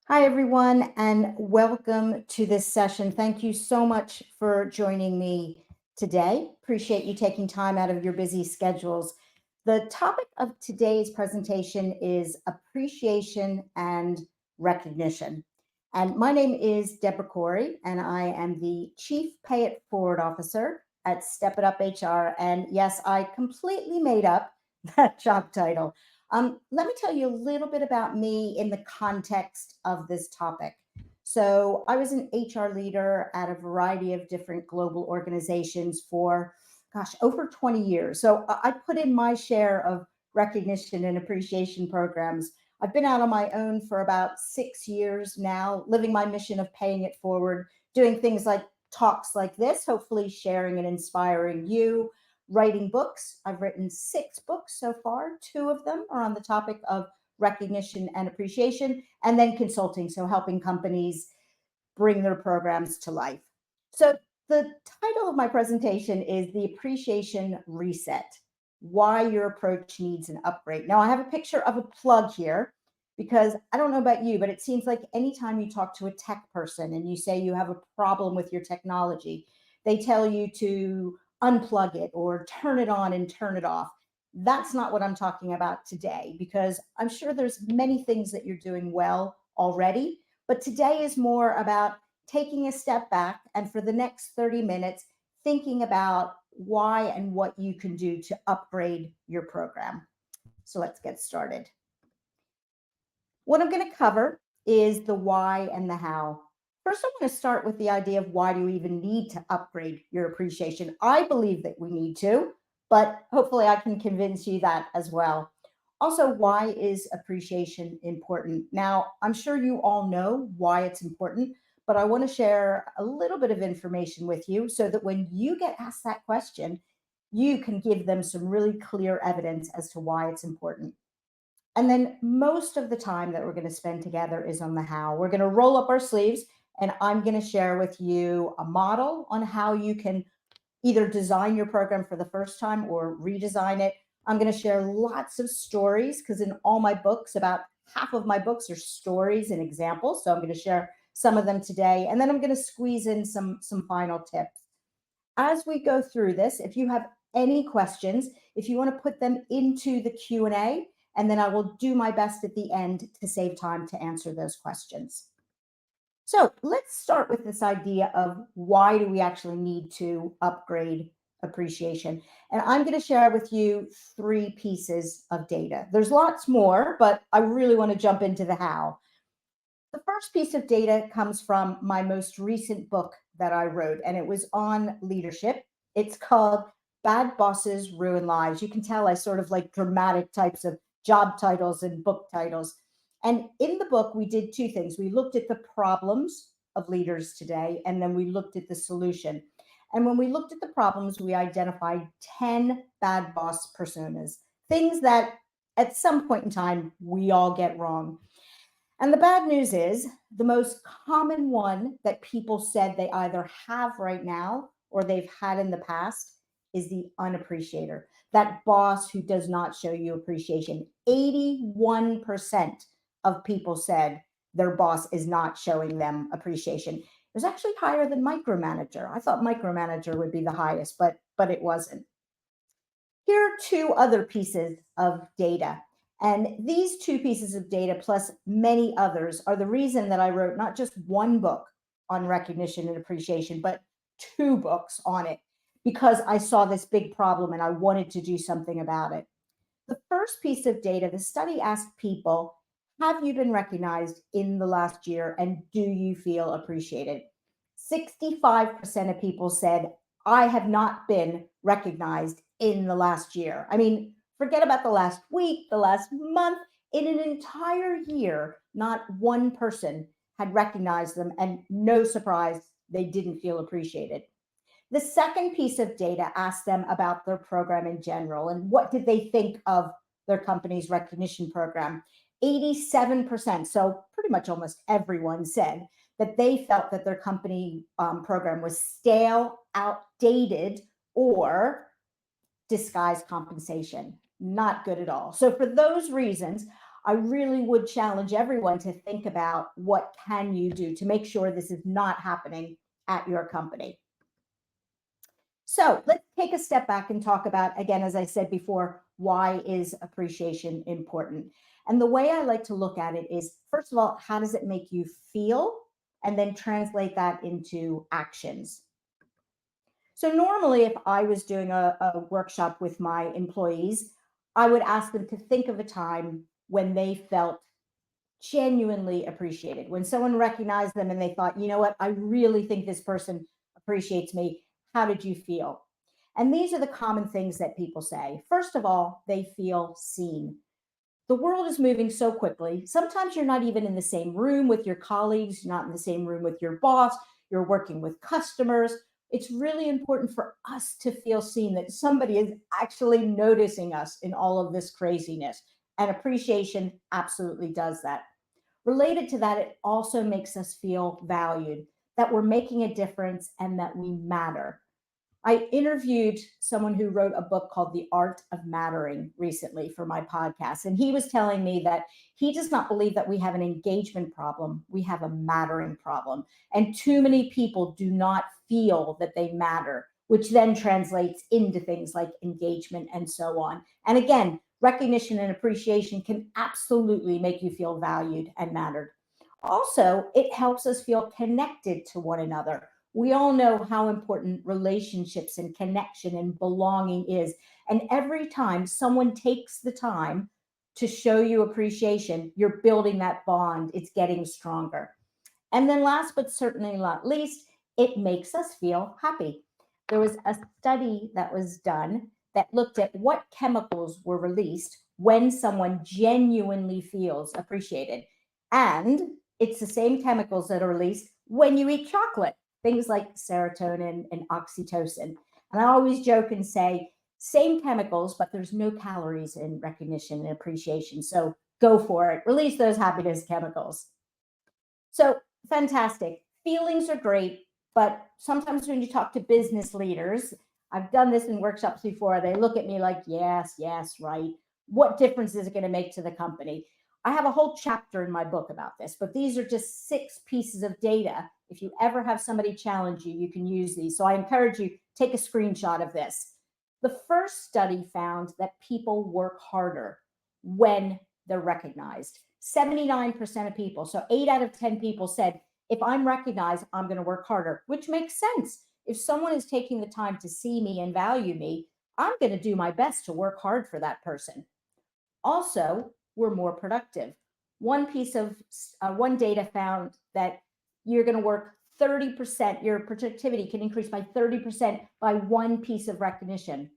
Hi, everyone, and welcome to this session. Thank you so much for joining me today. Appreciate you taking time out of your busy schedules. The topic of today's presentation is appreciation and recognition. And my name is Debra Corey, and I am the Chief Pay It Forward Officer at Step It Up HR. And yes, I completely made up that job title. Let me tell you a little bit about me in the context of this topic. So, I was an HR leader at a variety of different global organizations for, over 20 years. So, I put in my share of recognition and appreciation programs. I've been out on my own for about 6 years now, living my mission of paying it forward, doing things like talks like this, hopefully sharing and inspiring you, writing books. I've written 6 books so far. 2 of them are on the topic of recognition and appreciation, and then consulting, so helping companies bring their programs to life. So, the title of my presentation is The Appreciation Reset: Why Your Approach Needs an Upgrade. Now, I have a picture of a plug here because I don't know about you, but it seems like anytime you talk to a tech person and you say you have a problem with your technology, they tell you to unplug it or turn it on and turn it off. That's not what I'm talking about today, because I'm sure there's many things that you're doing well already, but today is more about taking a step back and for the next 30 minutes, thinking about why and what you can do to upgrade your program. So let's get started. What I'm going to cover is the why and the how. First, I want to start with the idea of why do you even need to upgrade your appreciation? I believe that we need to, but hopefully I can convince you that as well. Also, why is appreciation important? Now, I'm sure you all know why it's important, but I want to share a little bit of information with you so that when you get asked that question, you can give them some really clear evidence as to why it's important. And then most of the time that we're going to spend together is on the how. We're going to roll up our sleeves, and I'm going to share with you a model on how you can either design your program for the first time or redesign it. I'm going to share lots of stories because in all my books, about half of my books are stories and examples. So I'm going to share some of them today, and then I'm going to squeeze in some final tips. As we go through this, if you have any questions, if you want to put them into the Q&A, and then I will do my best at the end to save time to answer those questions. So let's start with this idea of why do we actually need to upgrade appreciation? And I'm going to share with you 3 pieces of data. There's lots more, but I really want to jump into the how. The first piece of data comes from my most recent book that I wrote, and it was on leadership. It's called Bad Bosses Ruin Lives. You can tell I sort of like dramatic types of job titles and book titles. And in the book, we did 2 things. We looked at the problems of leaders today, and then we looked at the solution. And when we looked at the problems, we identified 10 bad boss personas, things that at some point in time we all get wrong. And the bad news is the most common one that people said they either have right now or they've had in the past is the unappreciator, that boss who does not show you appreciation. 81% of people said their boss is not showing them appreciation. It was actually higher than micromanager. I thought micromanager would be the highest, but it wasn't. Here are 2 other pieces of data. And these 2 pieces of data, plus many others, are the reason that I wrote not just 1 book on recognition and appreciation, but 2 books on it, because I saw this big problem and I wanted to do something about it. The first piece of data, the study asked people, have you been recognized in the last year and do you feel appreciated? 65% of people said, I have not been recognized in the last year. I mean, forget about the last week, the last month. In an entire year, not one person had recognized them, and no surprise, they didn't feel appreciated. The second piece of data asked them about their program in general and what did they think of their company's recognition program. 87%, so pretty much almost everyone, said that they felt that their company program was stale, outdated, or disguised compensation. Not good at all. So for those reasons, I really would challenge everyone to think about what can you do to make sure this is not happening at your company. So let's take a step back and talk about, again, as I said before, why is appreciation important? And the way I like to look at it is, first of all, how does it make you feel? And then translate that into actions. So normally, if I was doing a workshop with my employees, I would ask them to think of a time when they felt genuinely appreciated, when someone recognized them and they thought, you know what, I really think this person appreciates me. How did you feel? And these are the common things that people say. First of all, they feel seen. The world is moving so quickly. Sometimes you're not even in the same room with your colleagues, not in the same room with your boss, you're working with customers. It's really important for us to feel seen, that somebody is actually noticing us in all of this craziness. And appreciation absolutely does that. Related to that, it also makes us feel valued, that we're making a difference and that we matter. I interviewed someone who wrote a book called The Art of Mattering recently for my podcast. And he was telling me that he does not believe that we have an engagement problem. We have a mattering problem. And too many people do not feel that they matter, which then translates into things like engagement and so on. And again, recognition and appreciation can absolutely make you feel valued and mattered. Also, it helps us feel connected to one another. We all know how important relationships and connection and belonging is. And every time someone takes the time to show you appreciation, you're building that bond. It's getting stronger. And then last but certainly not least, it makes us feel happy. There was a study that was done that looked at what chemicals were released when someone genuinely feels appreciated. And it's the same chemicals that are released when you eat chocolate, things like serotonin and oxytocin. And I always joke and say, same chemicals, but there's no calories in recognition and appreciation. So go for it. Release those happiness chemicals. So fantastic. Feelings are great, but sometimes when you talk to business leaders, I've done this in workshops before, they look at me like, yes, yes, right. What difference is it going to make to the company? I have a whole chapter in my book about this, but these are just 6 pieces of data. If you ever have somebody challenge you, you can use these. So I encourage you, take a screenshot of this. The first study found that people work harder when they're recognized. 79% of people, so 8 out of 10 people said, if I'm recognized, I'm going to work harder, which makes sense. If someone is taking the time to see me and value me, I'm going to do my best to work hard for that person. Also, we're more productive. One data found that you're going to work 30%, your productivity can increase by 30% by one piece of recognition,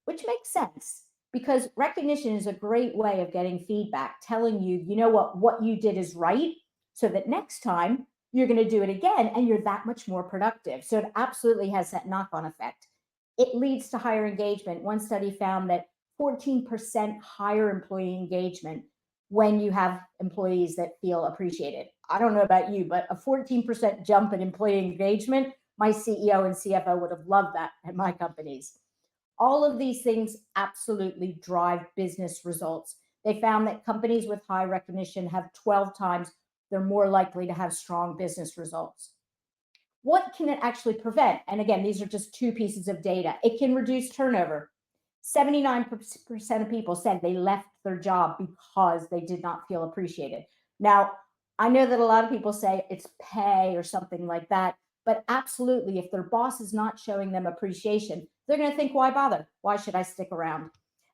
which makes sense because recognition is a great way of getting feedback, telling you, you know what you did is right, so that next time you're going to do it again and you're that much more productive. So it absolutely has that knock-on effect. It leads to higher engagement. One study found that 14% higher employee engagement when you have employees that feel appreciated. I don't know about you, but a 14% jump in employee engagement, my CEO and CFO would have loved that at my companies. All of these things absolutely drive business results. They found that companies with high recognition have 12 times, they're more likely to have strong business results. What can it actually prevent? And again, these are just 2 pieces of data. It can reduce turnover. 79% of people said they left their job because they did not feel appreciated. Now, I know that a lot of people say it's pay or something like that, but absolutely, if their boss is not showing them appreciation, they're going to think, why bother? Why should I stick around?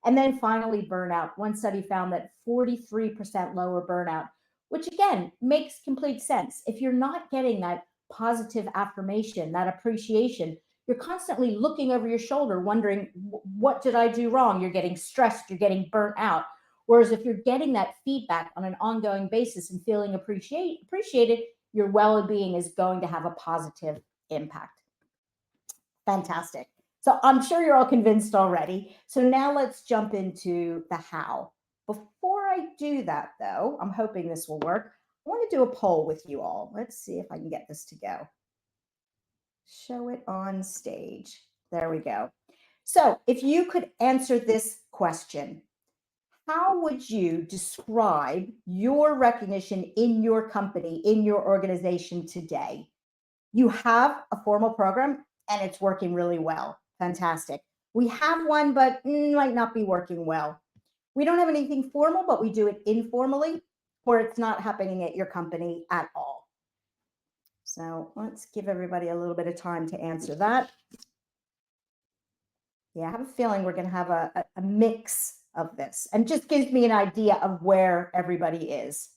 And then finally, burnout. One study found that 43% lower burnout, which again makes complete sense. If you're not getting that positive affirmation, that appreciation, you're constantly looking over your shoulder, wondering, what did I do wrong? You're getting stressed, you're getting burnt out. Whereas if you're getting that feedback on an ongoing basis and feeling appreciated, your well-being is going to have a positive impact. Fantastic. So I'm sure you're all convinced already. So now let's jump into the how. Before I do that, though, I'm hoping this will work. I want to do a poll with you all. Let's see if I can get this to go. Show it on stage. There we go. So if you could answer this question, how would you describe your recognition in your company, in your organization today? You have a formal program and it's working really well. Fantastic. We have one, but might not be working well. We don't have anything formal, but we do it informally, or it's not happening at your company at all. So let's give everybody a little bit of time to answer that. Yeah, I have a feeling we're going to have a mix of this, and just gives me an idea of where everybody is.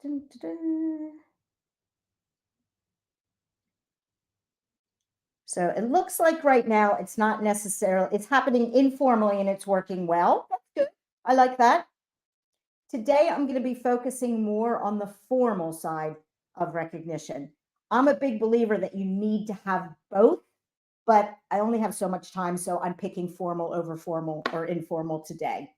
Dun, dun, dun. So it looks like right now it's not necessarily, it's happening informally and it's working well. That's good. I like that. Today, I'm going to be focusing more on the formal side of recognition. I'm a big believer that you need to have both, but I only have so much time, so I'm picking formal over formal or informal today.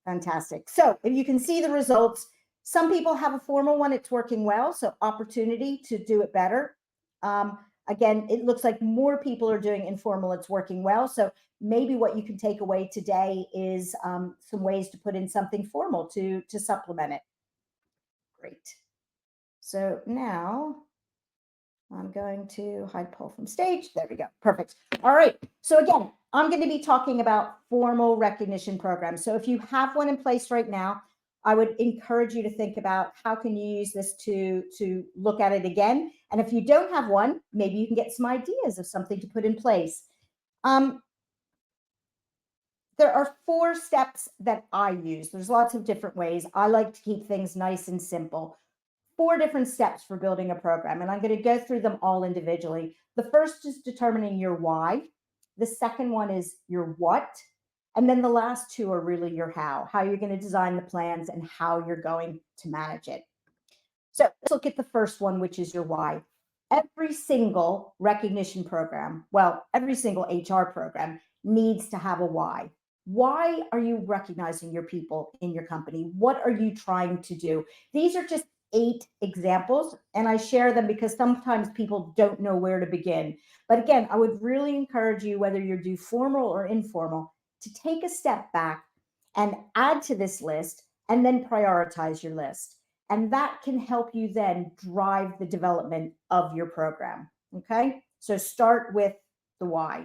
Fantastic. So if you can see the results, some people have a formal one, it's working well, so opportunity to do it better. Again, it looks like more people are doing informal, it's working well. So maybe what you can take away today is some ways to put in something formal to supplement it. Great. So now I'm going to hide poll from stage. There we go. Perfect. All right. So again, I'm going to be talking about formal recognition programs. So if you have one in place right now, I would encourage you to think about how can you use this to look at it again. And if you don't have one, maybe you can get some ideas of something to put in place. There are 4 steps that I use. There's lots of different ways. I like to keep things nice and simple. 4 different steps for building a program, and I'm going to go through them all individually. The first is determining your why. The second one is your what. And then the last 2 are really your how you're going to design the plans and how you're going to manage it. So let's look at the first one, which is your why. Every single recognition program, well, every single HR program needs to have a why. Why are you recognizing your people in your company? What are you trying to do? These are just 8 examples, and I share them because sometimes people don't know where to begin. But again, I would really encourage you, whether you do formal or informal, to take a step back and add to this list and then prioritize your list. And that can help you then drive the development of your program. Okay, so start with the why.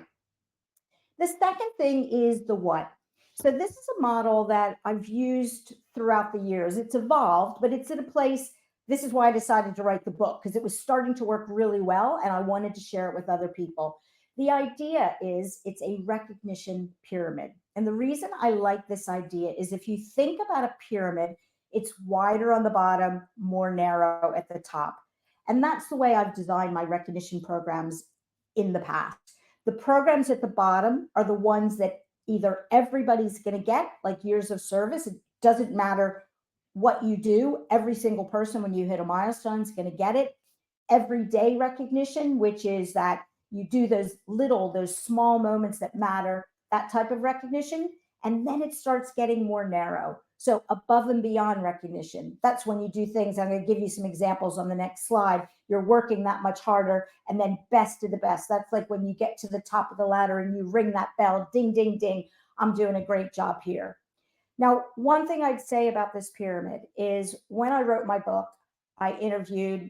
The second thing is the what. So this is a model that I've used throughout the years. It's evolved, but it's in a place. This is why I decided to write the book, because it was starting to work really well and I wanted to share it with other people. The idea is it's a recognition pyramid. And the reason I like this idea is if you think about a pyramid, it's wider on the bottom, more narrow at the top. And that's the way I've designed my recognition programs in the past. The programs at the bottom are the ones that either everybody's going to get, like years of service. It doesn't matter what you do. Every single person, when you hit a milestone, is going to get it. Everyday recognition, which is that you do those small moments that matter, that type of recognition. And then it starts getting more narrow. So above and beyond recognition, that's when you do things. I'm going to give you some examples on the next slide. You're working that much harder. And then best of the best. That's like when you get to the top of the ladder and you ring that bell, ding, ding, ding. I'm doing a great job here. Now, one thing I'd say about this pyramid is when I wrote my book, I interviewed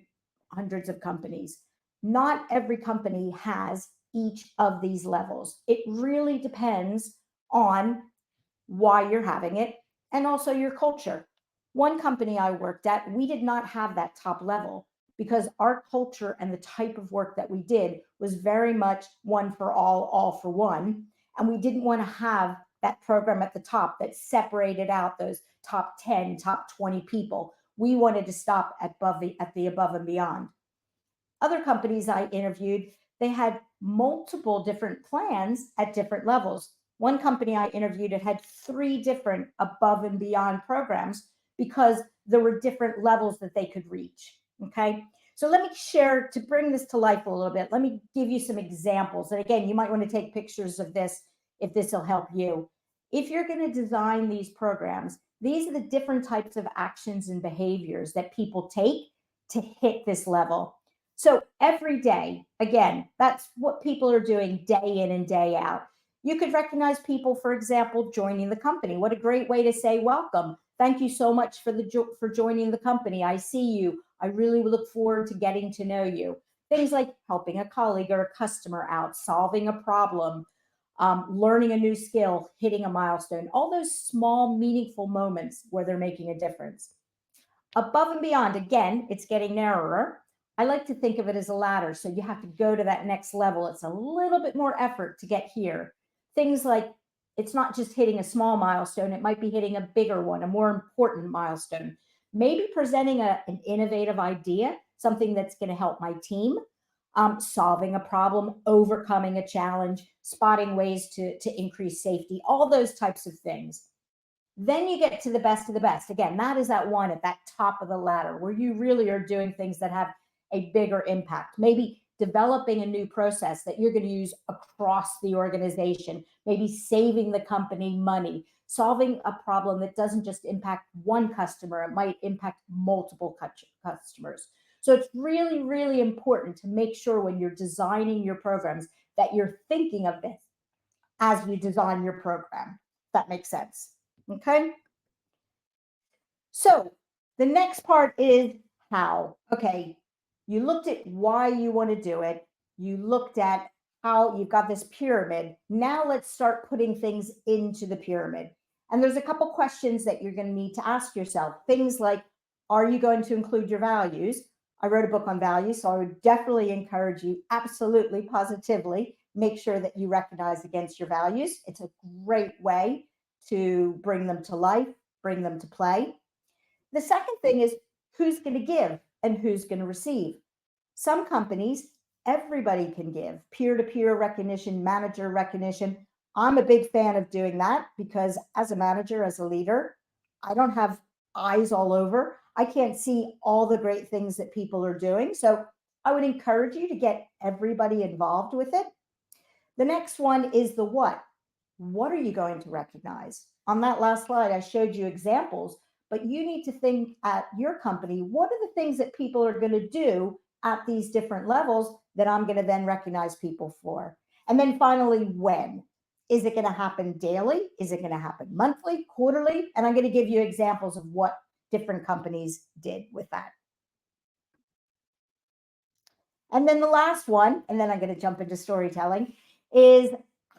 hundreds of companies. Not every company has each of these levels. It really depends on why you're having it and also your culture. One company I worked at, we did not have that top level because our culture and the type of work that we did was very much one for all for one. And we didn't want to have that program at the top that separated out those top 10, top 20 people. We wanted to stop at the above and beyond. Other companies I interviewed, they had multiple different plans at different levels. One company I interviewed, it had 3 different above and beyond programs because there were different levels that they could reach. Okay. So let me share, to bring this to life a little bit, let me give you some examples. And again, you might want to take pictures of this if this will help you. If you're going to design these programs, these are the different types of actions and behaviors that people take to hit this level. So every day, again, that's what people are doing day in and day out. You could recognize people, for example, joining the company. What a great way to say welcome. Thank you so much for joining the company. I see you. I really look forward to getting to know you. Things like helping a colleague or a customer out, solving a problem, learning a new skill, hitting a milestone, all those small, meaningful moments where they're making a difference. Above and beyond, again, it's getting narrower. I like to think of it as a ladder. So you have to go to that next level. It's a little bit more effort to get here. Things like it's not just hitting a small milestone, it might be hitting a bigger one, a more important milestone. Maybe presenting an innovative idea, something that's going to help my team, solving a problem, overcoming a challenge, spotting ways to increase safety, all those types of things. Then you get to the best of the best. Again, that is that one at that top of the ladder where you really are doing things that have a bigger impact. Maybe developing a new process that you're going to use across the organization, maybe saving the company money, solving a problem that doesn't just impact one customer, it might impact multiple customers. So it's really, really important to make sure when you're designing your programs that you're thinking of this as you design your program. If that makes sense. Okay. So the next part is how. Okay. You looked at why you want to do it. You looked at how you've got this pyramid. Now let's start putting things into the pyramid. And there's a couple questions that you're going to need to ask yourself. Things like, are you going to include your values? I wrote a book on values, so I would definitely encourage you, absolutely, positively, make sure that you recognize against your values. It's a great way to bring them to life, bring them to play. The second thing is who's going to give and who's going to receive. Some companies, everybody can give peer-to-peer recognition, manager recognition. I'm a big fan of doing that because as a manager, as a leader, I don't have eyes all over. I can't see all the great things that people are doing. So I would encourage you to get everybody involved with it. The next one is the what. What are you going to recognize? On that last slide, I showed you examples, but you need to think at your company, what are the things that people are going to do at these different levels that I'm going to then recognize people for? And then finally, when? Is it going to happen daily? Is it going to happen monthly, quarterly? And I'm going to give you examples of what different companies did with that. And then the last one, and then I'm going to jump into storytelling, is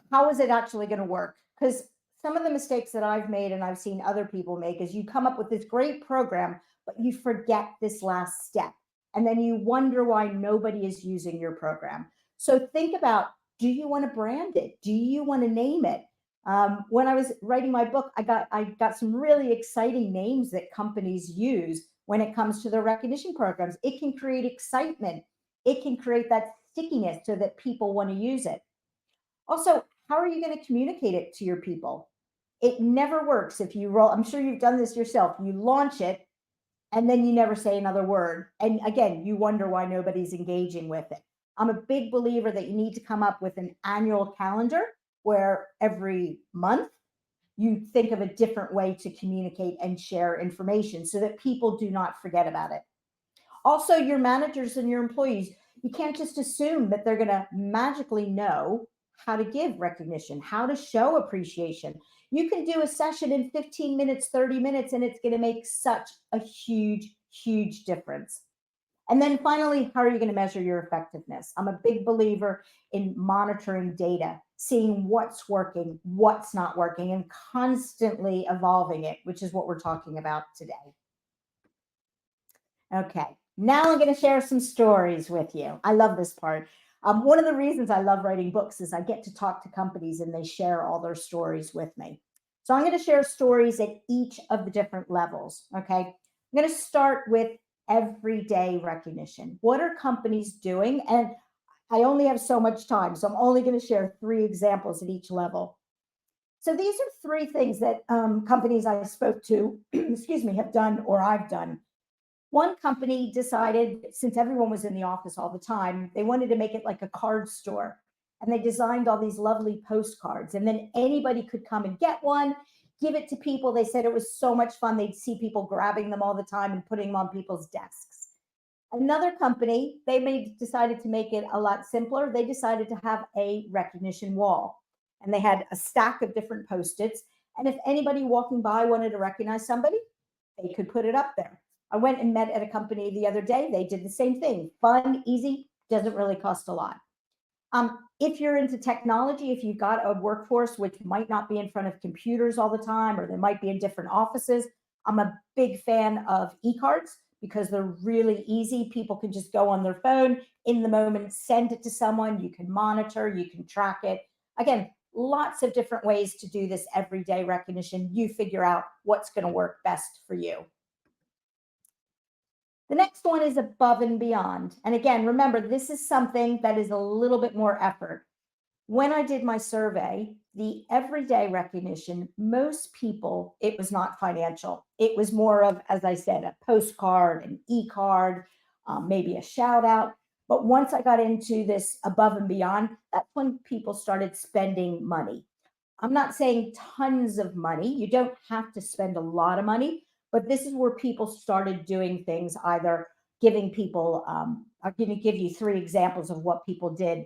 how is it actually going to work? Because some of the mistakes that I've made and I've seen other people make is you come up with this great program, but you forget this last step. And then you wonder why nobody is using your program. So think about, do you want to brand it? Do you want to name it? When I was writing my book, I got some really exciting names that companies use when it comes to their recognition programs. It can create excitement. It can create that stickiness so that people want to use it. Also, how are you going to communicate it to your people? It never works if you roll. I'm sure you've done this yourself. You launch it and then you never say another word. And again, you wonder why nobody's engaging with it. I'm a big believer that you need to come up with an annual calendar where every month you think of a different way to communicate and share information so that people do not forget about it. Also, your managers and your employees, you can't just assume that they're going to magically know how to give recognition, how to show appreciation. You can do a session in 15 minutes, 30 minutes, and it's going to make such a huge, huge difference. And then finally, how are you going to measure your effectiveness? I'm a big believer in monitoring data, seeing what's working, what's not working, and constantly evolving it, which is what we're talking about today. Okay, now I'm going to share some stories with you. I love this part. One of the reasons I love writing books is I get to talk to companies and they share all their stories with me. So I'm going to share stories at each of the different levels. Okay, I'm going to start with everyday recognition. What are companies doing? And I only have so much time, so I'm only going to share 3 examples at each level. So these are 3 things that companies I spoke to, excuse me, have done or I've done. One company decided, since everyone was in the office all the time, they wanted to make it like a card store. And they designed all these lovely postcards. And then anybody could come and get one, give it to people. They said it was so much fun. They'd see people grabbing them all the time and putting them on people's desks. Another company, they decided to make it a lot simpler. They decided to have a recognition wall. and they had a stack of different Post-its. And if anybody walking by wanted to recognize somebody, they could put it up there. I went and met at a company the other day. They did the same thing. Fun, easy, doesn't really cost a lot. If you're into technology, if you've got a workforce which might not be in front of computers all the time, or they might be in different offices, I'm a big fan of e-cards because they're really easy. People can just go on their phone in the moment, send it to someone. You can monitor, you can track it. Again, lots of different ways to do this everyday recognition. You figure out what's going to work best for you. The next one is above and beyond. And again, remember, this is something that is a little bit more effort. When I did my survey, the everyday recognition, most people, it was not financial. It was more of, as I said, a postcard, an e-card, maybe a shout out. But once I got into this above and beyond, that's when people started spending money. I'm not saying tons of money. You don't have to spend a lot of money, but this is where people started doing things, either giving people, I'm going to give you 3 examples of what people did.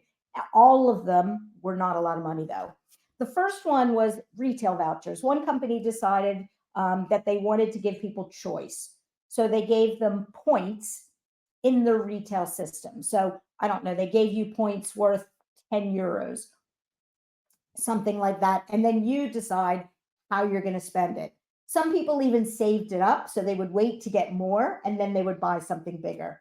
All of them were not a lot of money, though. The first one was retail vouchers. One company decided that they wanted to give people choice. So they gave them points in the retail system. So I don't know, they gave you points worth 10 euros, something like that. And then you decide how you're going to spend it. Some people even saved it up so they would wait to get more and then they would buy something bigger.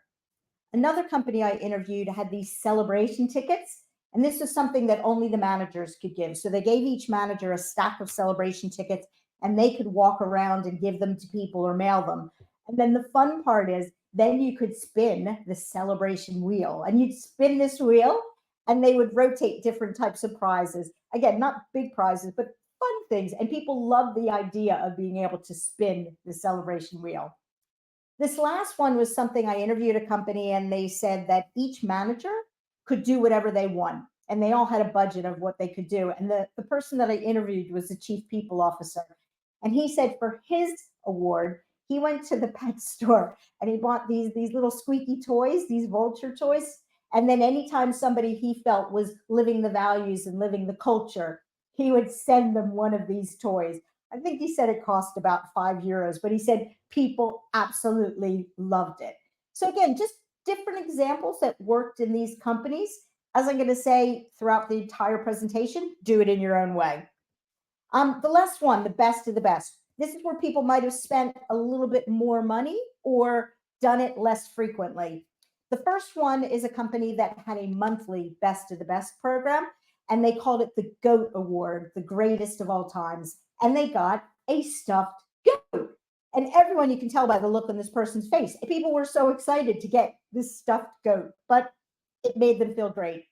Another company I interviewed had these celebration tickets, and this was something that only the managers could give. So they gave each manager a stack of celebration tickets and they could walk around and give them to people or mail them. And then the fun part is then you could spin the celebration wheel, and you'd spin this wheel and they would rotate different types of prizes. Again, not big prizes, but fun things. And people love the idea of being able to spin the celebration wheel. This last one was something I interviewed a company, and they said that each manager could do whatever they want. And they all had a budget of what they could do. And the person that I interviewed was the chief people officer. And he said for his award, he went to the pet store and he bought these little squeaky toys, these vulture toys. And then anytime somebody he felt was living the values and living the culture, he would send them one of these toys. I think he said it cost about 5 euros, but he said people absolutely loved it. So again, just different examples that worked in these companies. As I'm going to say throughout the entire presentation, do it in your own way. The last one, the best of the best. This is where people might have spent a little bit more money or done it less frequently. The first one is a company that had a monthly best of the best program, and they called it the GOAT Award, the greatest of all times. And they got a stuffed goat. And everyone, you can tell by the look on this person's face, people were so excited to get this stuffed goat, but it made them feel great.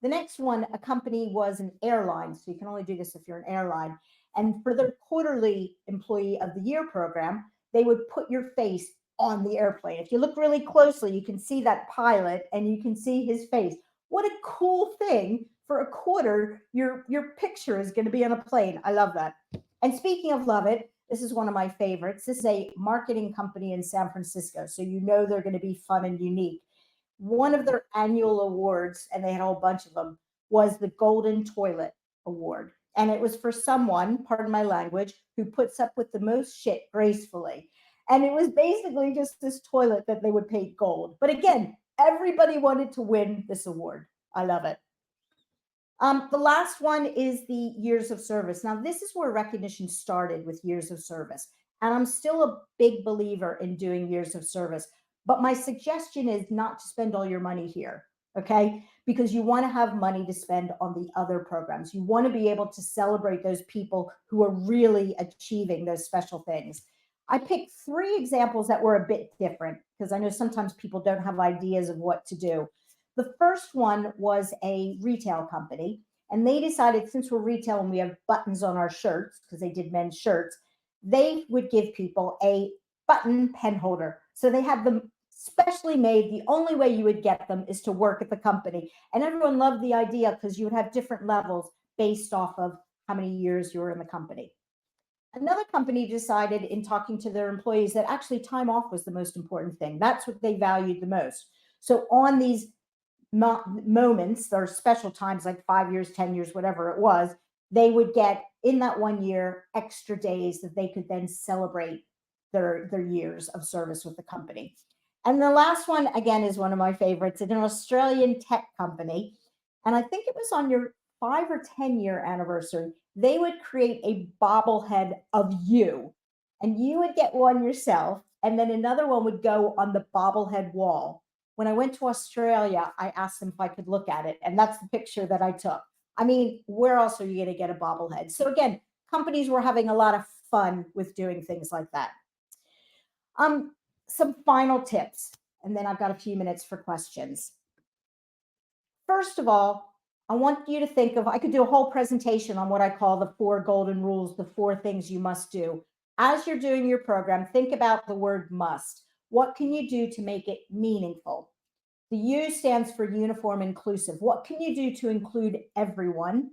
The next one, a company was an airline. So you can only do this if you're an airline. And for their quarterly employee of the year program, they would put your face on the airplane. If you look really closely, you can see that pilot and you can see his face. What a cool thing. For a quarter, your picture is going to be on a plane. I love that. And speaking of love it, this is one of my favorites. This is a marketing company in San Francisco. So you know they're going to be fun and unique. One of their annual awards, and they had a whole bunch of them, was the Golden Toilet Award. And it was for someone, pardon my language, who puts up with the most shit gracefully. And it was basically just this toilet that they would paint gold. But again, everybody wanted to win this award. I love it. The last one is the years of service. Now, this is where recognition started, with years of service. And I'm still a big believer in doing years of service. But my suggestion is not to spend all your money here, okay? Because you want to have money to spend on the other programs. You want to be able to celebrate those people who are really achieving those special things. I picked 3 examples that were a bit different because I know sometimes people don't have ideas of what to do. The first one was a retail company, and they decided, since we're retail and we have buttons on our shirts, because they did men's shirts, they would give people a button pen holder. So they had them specially made. The only way you would get them is to work at the company. And everyone loved the idea because you would have different levels based off of how many years you were in the company. Another company decided, in talking to their employees, that actually time off was the most important thing. That's what they valued the most. So on these moments, there are special times like 5 years, 10 years, whatever it was, they would get in that 1 year extra days that they could then celebrate their years of service with the company. And the last one, again, is one of my favorites. It's an Australian tech company. And I think it was on your 5 or 10-year anniversary, they would create a bobblehead of you. And you would get one yourself, and then another one would go on the bobblehead wall. When I went to Australia, I asked them if I could look at it. And that's the picture that I took. I mean, where else are you going to get a bobblehead? So again, companies were having a lot of fun with doing things like that. Some final tips, and then I've got a few minutes for questions. First of all, I want you to think of, I could do a whole presentation on what I call the 4 golden rules, the 4 things you must do. As you're doing your program, think about the word must. What can you do to make it meaningful? The U stands for uniform inclusive. What can you do to include everyone?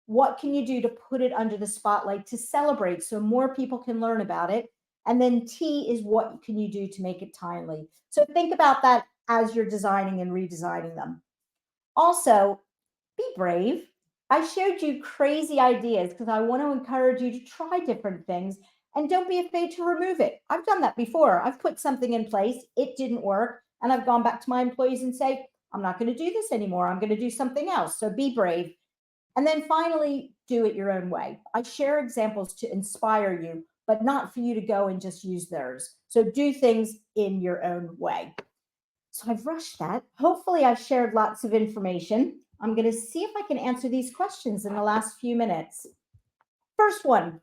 What can you do to put it under the spotlight to celebrate so more people can learn about it? And then T is what can you do to make it timely? So think about that as you're designing and redesigning them. Also, be brave. I showed you crazy ideas because I want to encourage you to try different things, and don't be afraid to remove it. I've done that before. I've put something in place, it didn't work, and I've gone back to my employees and say, I'm not going to do this anymore. I'm going to do something else. So be brave. And then finally, do it your own way. I share examples to inspire you, but not for you to go and just use theirs. So do things in your own way. So I've rushed that. Hopefully I've shared lots of information. I'm going to see if I can answer these questions in the last few minutes. First one,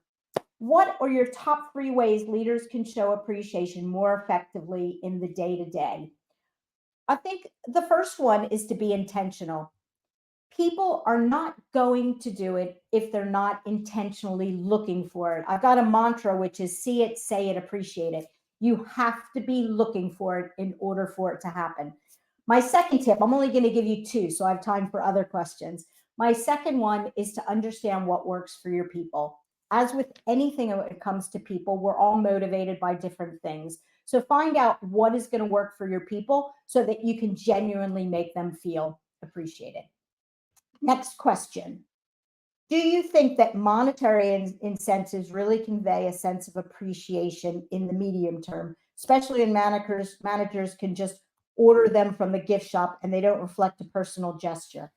what are your top 3 ways leaders can show appreciation more effectively in the day-to-day? I think the first one is to be intentional. People are not going to do it if they're not intentionally looking for it. I've got a mantra, which is see it, say it, appreciate it. You have to be looking for it in order for it to happen. My second tip, I'm only going to give you 2, so I have time for other questions. My second one is to understand what works for your people. As with anything when it comes to people, we're all motivated by different things. So find out what is going to work for your people so that you can genuinely make them feel appreciated. Next question. Do you think that monetary incentives really convey a sense of appreciation in the medium term, especially when managers can just order them from the gift shop and they don't reflect a personal gesture?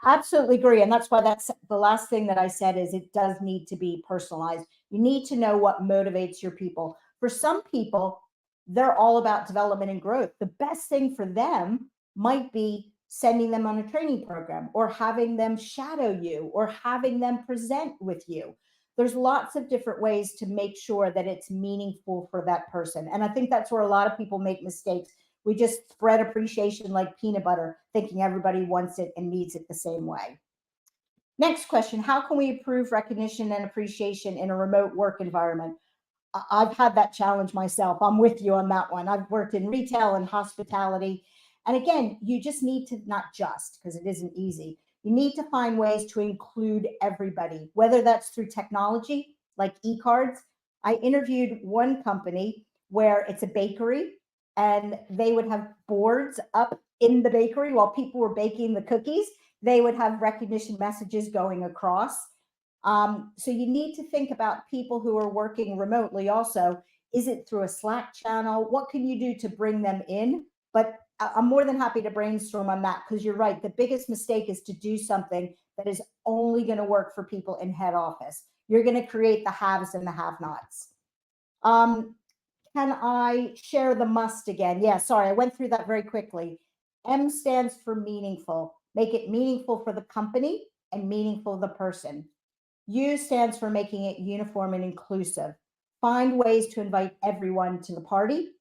I absolutely agree. And that's why that's the last thing that I said is it does need to be personalized. You need to know what motivates your people. For some people, they're all about development and growth. The best thing for them might be sending them on a training program or having them shadow you or having them present with you. There's lots of different ways to make sure that it's meaningful for that person. And I think that's where a lot of people make mistakes. We just spread appreciation like peanut butter, thinking everybody wants it and needs it the same way. Next question, how can we improve recognition and appreciation in a remote work environment? I've had that challenge myself. I'm with you on that one. I've worked in retail and hospitality. And again, you just need to, not just because it isn't easy, you need to find ways to include everybody, whether that's through technology like e-cards. I interviewed one company where it's a bakery and they would have boards up in the bakery while people were baking the cookies. They would have recognition messages going across. So you need to think about people who are working remotely also. Is it through a Slack channel? What can you do to bring them in? But I'm more than happy to brainstorm on that because you're right. The biggest mistake is to do something that is only going to work for people in head office. You're going to create the haves and the have-nots. Can I share the must again? Yeah, sorry, I went through that very quickly. M stands for meaningful. Make it meaningful for the company and meaningful for the person. U stands for making it uniform and inclusive. Find ways to invite everyone to the party.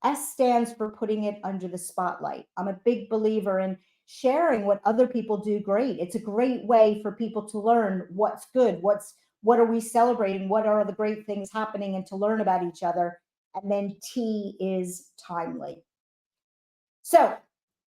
S stands for putting it under the spotlight. I'm a big believer in sharing what other people do great. It's a great way for people to learn what's good, what are we celebrating, what are the great things happening, and to learn about each other. And then T is timely. So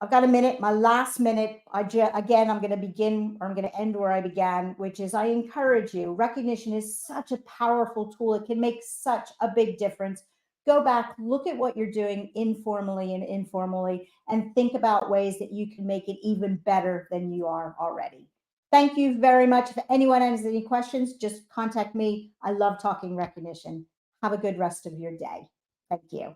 I've got a minute, my last minute. Again, I'm going to end where I began, which is I encourage you. Recognition is such a powerful tool. It can make such a big difference. Go back, look at what you're doing informally and informally, and think about ways that you can make it even better than you are already. Thank you very much. If anyone has any questions, just contact me. I love talking recognition. Have a good rest of your day. Thank you.